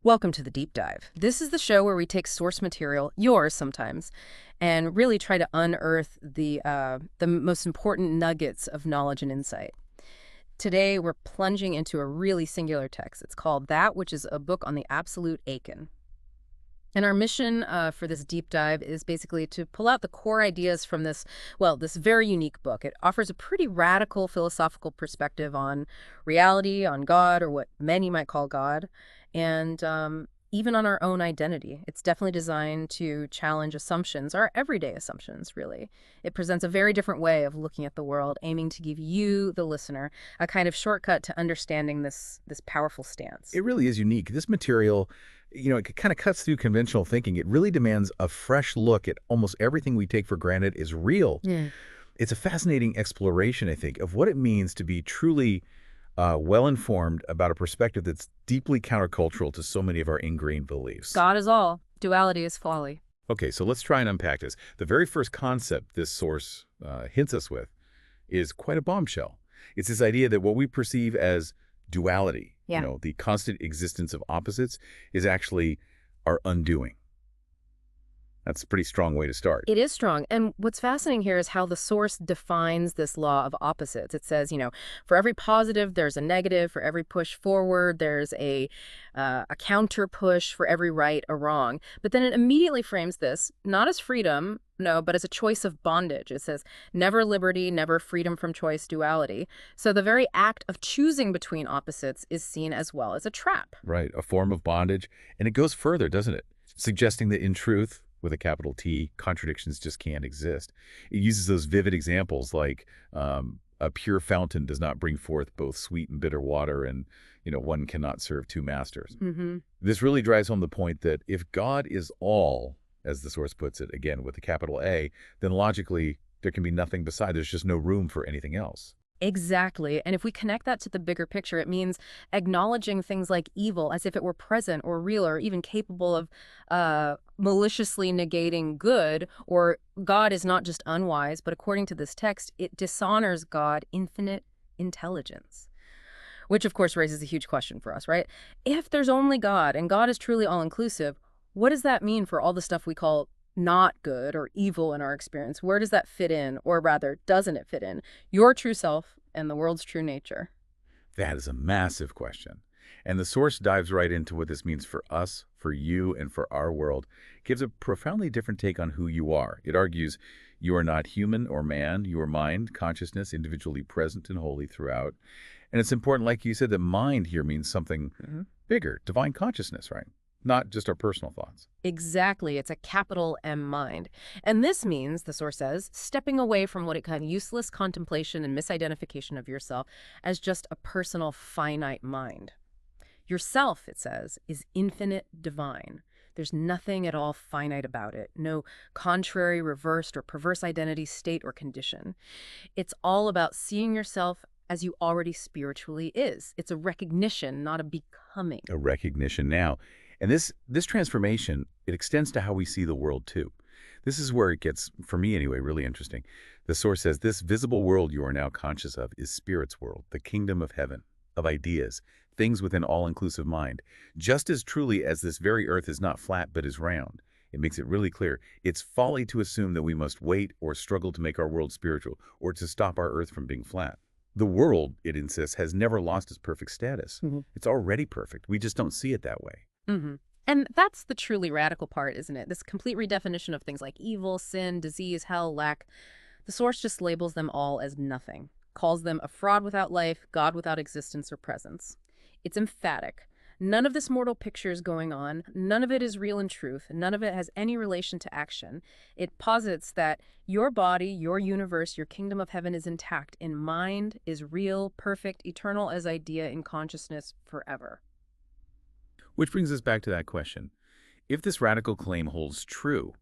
Welcome to the Deep Dive. This is the show where we take source material, yours sometimes, and really try to unearth the most important nuggets of knowledge and insight. Today, we're plunging into a really singular text. It's called That, which is a book on the absolute Aiken. And our mission for this deep dive is basically to pull out the core ideas from this very unique book. It offers a pretty radical philosophical perspective on reality, on God, or what many might call God, and even on our own identity. It's definitely designed to challenge assumptions, our everyday assumptions, really. It presents a very different way of looking at the world, aiming to give you, the listener, a kind of shortcut to understanding this powerful stance. It really is unique. This material, it kind of cuts through conventional thinking. It really demands a fresh look at almost everything we take for granted is real. Yeah. It's a fascinating exploration, I think, of what it means to be truly well-informed about a perspective that's deeply countercultural to so many of our ingrained beliefs. God is all. Duality is folly. Okay, so let's try and unpack this. The very first concept this source hints us with is quite a bombshell. It's this idea that what we perceive as duality, Yeah. the constant existence of opposites, is actually our undoing. That's a pretty strong way to start. It is strong. And what's fascinating here is how the source defines this law of opposites. It says, for every positive, there's a negative. For every push forward, there's a counter push for every right or wrong. But then it immediately frames this not as freedom, no, but as a choice of bondage. It says, never liberty, never freedom from choice, duality. So the very act of choosing between opposites is seen as well as a trap. Right, a form of bondage. And it goes further, doesn't it? Suggesting that in truth, with a capital T, contradictions just can't exist. It uses those vivid examples like a pure fountain does not bring forth both sweet and bitter water, and one cannot serve two masters. Mm-hmm. This really drives home the point that if God is all, as the source puts it, again with a capital A, then logically there can be nothing beside. There's just no room for anything else. Exactly. And if we connect that to the bigger picture, it means acknowledging things like evil as if it were present or real or even capable of maliciously negating good, or God is not just unwise, but according to this text, it dishonors God infinite intelligence. Which, of course, raises a huge question for us, right? If there's only God and God is truly all-inclusive, what does that mean for all the stuff we call not good or evil in our experience? Where does that fit in? Or rather, doesn't it fit in? Your true self and the world's true nature. That is a massive question. And the source dives right into what this means for us, for you, and for our world. It gives a profoundly different take on who you are. It argues you are not human or man. You are mind, consciousness, individually present and holy throughout. And it's important, like you said, that mind here means something bigger, divine consciousness, right? Not just our personal thoughts. Exactly. It's a capital M mind. And this means, the source says, stepping away from what it kind of useless contemplation and misidentification of yourself as just a personal finite mind. Yourself, it says, is infinite divine. There's nothing at all finite about it. No contrary, reversed, or perverse identity, state, or condition. It's all about seeing yourself as you already spiritually is. It's a recognition, not a becoming. A recognition now. And this transformation, it extends to how we see the world too. This is where it gets, for me anyway, really interesting. The source says, this visible world you are now conscious of is spirit's world, the kingdom of heaven, of ideas, things within all-inclusive mind. Just as truly as this very earth is not flat but is round. It makes it really clear. It's folly to assume that we must wait or struggle to make our world spiritual or to stop our earth from being flat. The world, it insists, has never lost its perfect status. It's already perfect. We just don't see it that way. Mm-hmm. And that's the truly radical part, isn't it? This complete redefinition of things like evil, sin, disease, hell, lack. The source just labels them all as nothing, calls them a fraud without life, God without existence or presence. It's emphatic. None of this mortal picture is going on. None of it is real in truth. None of it has any relation to action. It posits that your body, your universe, your kingdom of heaven is intact in mind, is real, perfect, eternal as idea in consciousness forever. Which brings us back to that question. If this radical claim holds true,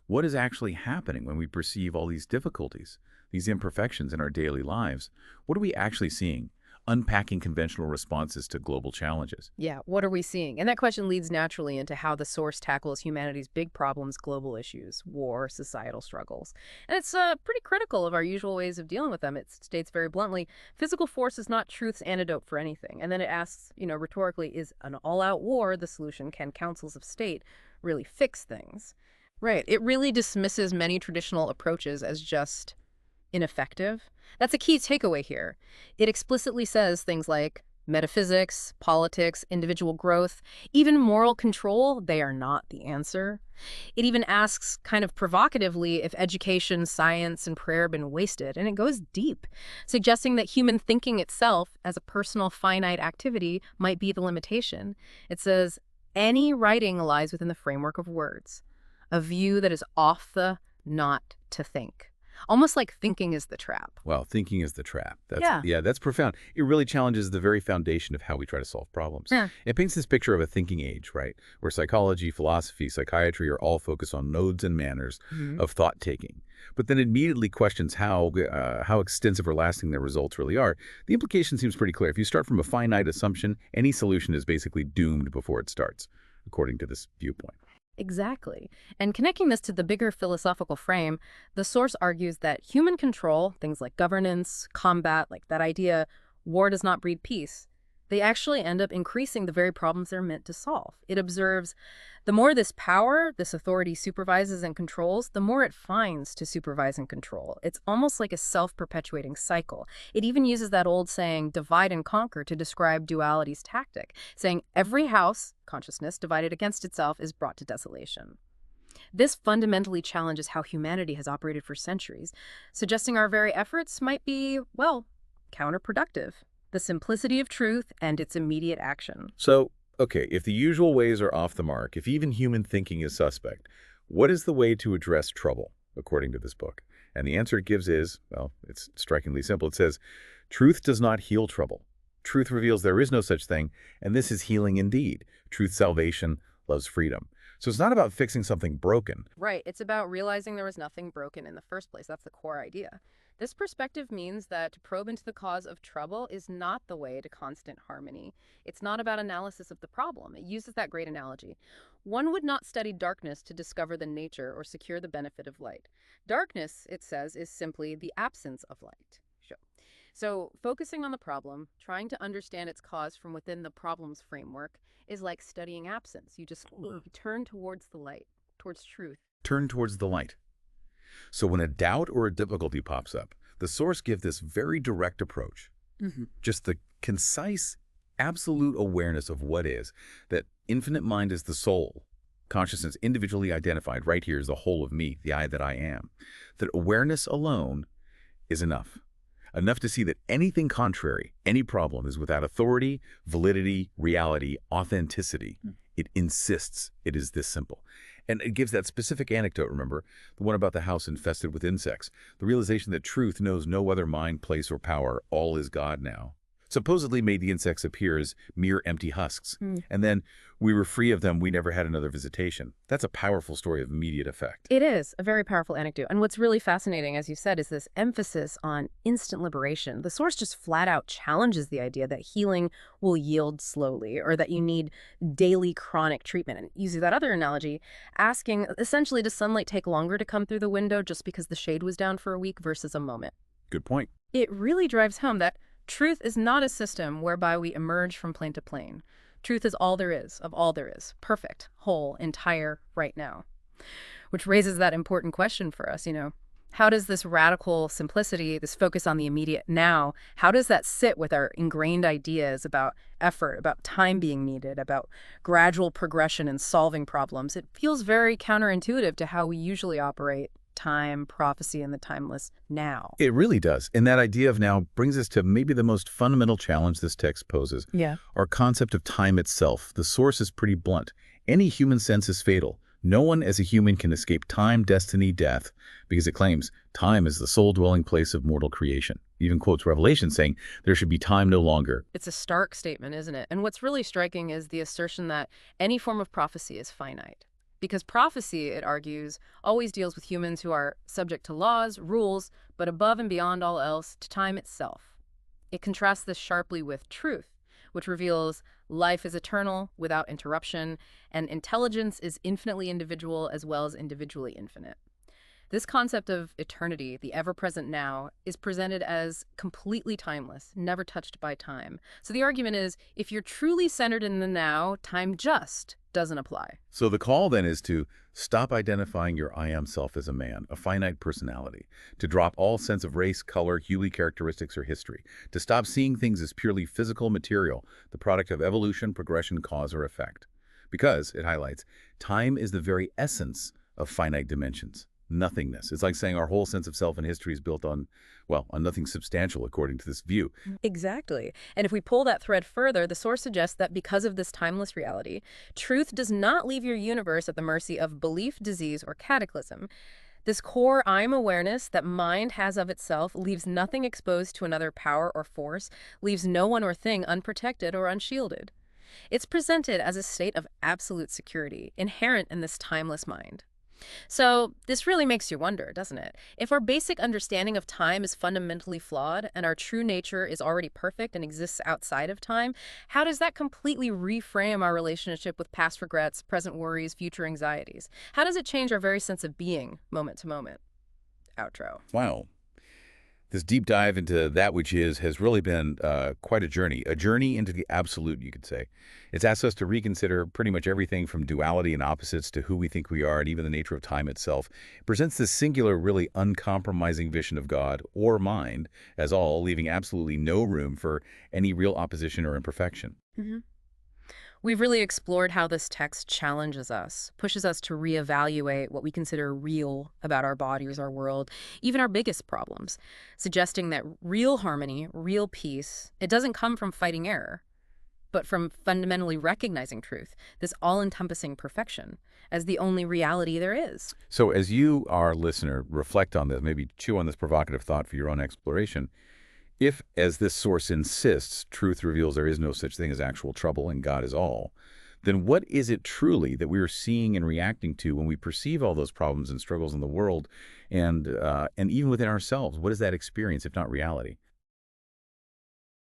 what is actually happening when we perceive all these difficulties, these imperfections in our daily lives? What are we actually seeing? unpacking conventional responses to global challenges. Yeah, what are we seeing? And that question leads naturally into how the source tackles humanity's big problems, global issues, war, societal struggles. And it's pretty critical of our usual ways of dealing with them. It states very bluntly, physical force is not truth's antidote for anything. And then it asks, rhetorically, is an all-out war the solution? Can councils of state really fix things? Right. It really dismisses many traditional approaches as just ineffective. That's a key takeaway here. It explicitly says things like metaphysics, politics, individual growth, even moral control, they are not the answer. It even asks kind of provocatively if education, science, and prayer have been wasted, and it goes deep, suggesting that human thinking itself as a personal finite activity might be the limitation. It says, any writing lies within the framework of words, a view that is off the not to think. Almost like thinking is the trap. Well, thinking is the trap. Yeah. Yeah, that's profound. It really challenges the very foundation of how we try to solve problems. Yeah. It paints this picture of a thinking age, right? Where psychology, philosophy, psychiatry are all focused on modes and manners of thought-taking. But then immediately questions how extensive or lasting their results really are. The implication seems pretty clear. If you start from a finite assumption, any solution is basically doomed before it starts, according to this viewpoint. Exactly. And connecting this to the bigger philosophical frame, the source argues that human control, things like governance, combat, like that idea, war does not breed peace, they actually end up increasing the very problems they're meant to solve. It observes the more this power, this authority supervises and controls, the more it finds to supervise and control. It's almost like a self-perpetuating cycle. It even uses that old saying, divide and conquer, to describe duality's tactic, saying every house, consciousness, divided against itself is brought to desolation. This fundamentally challenges how humanity has operated for centuries, suggesting our very efforts might be, well, counterproductive. The simplicity of truth and its immediate action. So, okay, if the usual ways are off the mark, if even human thinking is suspect, what is the way to address trouble, according to this book? And the answer it gives is, well, it's strikingly simple. It says, truth does not heal trouble. Truth reveals there is no such thing, and this is healing indeed. Truth, salvation, loves freedom. So it's not about fixing something broken. Right. It's about realizing there was nothing broken in the first place. That's the core idea. This perspective means that to probe into the cause of trouble is not the way to constant harmony. It's not about analysis of the problem. It uses that great analogy. One would not study darkness to discover the nature or secure the benefit of light. Darkness, it says, is simply the absence of light. Sure. So focusing on the problem, trying to understand its cause from within the problem's framework, is like studying absence. You just turn towards the light, towards truth. Turn towards the light. So when a doubt or a difficulty pops up, the source gives this very direct approach. Just the concise, absolute awareness of what is, that infinite mind is the soul, consciousness individually identified, right here is the whole of me, the I that I am. That awareness alone is enough. Enough to see that anything contrary, any problem is without authority, validity, reality, authenticity. It insists it is this simple. And it gives that specific anecdote, remember, the one about the house infested with insects, the realization that truth knows no other mind, place, or power, all is God now. Supposedly made the insects appear as mere empty husks. And then we were free of them, we never had another visitation. That's a powerful story of immediate effect. It is a very powerful anecdote. And what's really fascinating, as you said, is this emphasis on instant liberation. The source just flat out challenges the idea that healing will yield slowly or that you need daily chronic treatment. And using that other analogy, asking essentially, does sunlight take longer to come through the window just because the shade was down for a week versus a moment? Good point. It really drives home that truth is not a system whereby we emerge from plane to plane. Truth is all there is, of all there is, perfect, whole, entire, right now. Which raises that important question for us, how does this radical simplicity, this focus on the immediate now, how does that sit with our ingrained ideas about effort, about time being needed, about gradual progression and solving problems? It feels very counterintuitive to how we usually operate time, prophecy, and the timeless now. It really does. And that idea of now brings us to maybe the most fundamental challenge this text poses. Yeah. Our concept of time itself. The source is pretty blunt. Any human sense is fatal. No one as a human can escape time, destiny, death, because it claims time is the sole dwelling place of mortal creation. It even quotes Revelation saying there should be time no longer. It's a stark statement, isn't it? And what's really striking is the assertion that any form of prophecy is finite. Because prophecy, it argues, always deals with humans who are subject to laws, rules, but above and beyond all else, to time itself. It contrasts this sharply with truth, which reveals life is eternal without interruption, and intelligence is infinitely individual as well as individually infinite. This concept of eternity, the ever-present now, is presented as completely timeless, never touched by time. So the argument is, if you're truly centered in the now, time just doesn't apply. So the call then is to stop identifying your I am self as a man, a finite personality, to drop all sense of race, color, huey characteristics, or history, to stop seeing things as purely physical material, the product of evolution, progression, cause, or effect. Because, it highlights, time is the very essence of finite dimensions. Nothingness. It's like saying our whole sense of self and history is built on, well, on nothing substantial according to this view. Exactly. And if we pull that thread further, the source suggests that because of this timeless reality, truth does not leave your universe at the mercy of belief, disease, or cataclysm. This core I'm awareness that mind has of itself leaves nothing exposed to another power or force, leaves no one or thing unprotected or unshielded. It's presented as a state of absolute security, inherent in this timeless mind. So, this really makes you wonder, doesn't it? If our basic understanding of time is fundamentally flawed and our true nature is already perfect and exists outside of time, how does that completely reframe our relationship with past regrets, present worries, future anxieties? How does it change our very sense of being, moment to moment? Outro. Wow. This deep dive into that which is has really been quite a journey into the absolute, you could say. It's asked us to reconsider pretty much everything from duality and opposites to who we think we are and even the nature of time itself. It presents this singular, really uncompromising vision of God or mind as all, leaving absolutely no room for any real opposition or imperfection. Mhm. We've really explored how this text challenges us, pushes us to reevaluate what we consider real about our bodies, our world, even our biggest problems, suggesting that real harmony, real peace, it doesn't come from fighting error, but from fundamentally recognizing truth, this all-encompassing perfection, as the only reality there is. So as you, our listener, reflect on this, maybe chew on this provocative thought for your own exploration, if, as this source insists, truth reveals there is no such thing as actual trouble and God is all, then what is it truly that we are seeing and reacting to when we perceive all those problems and struggles in the world and even within ourselves? What is that experience if not reality?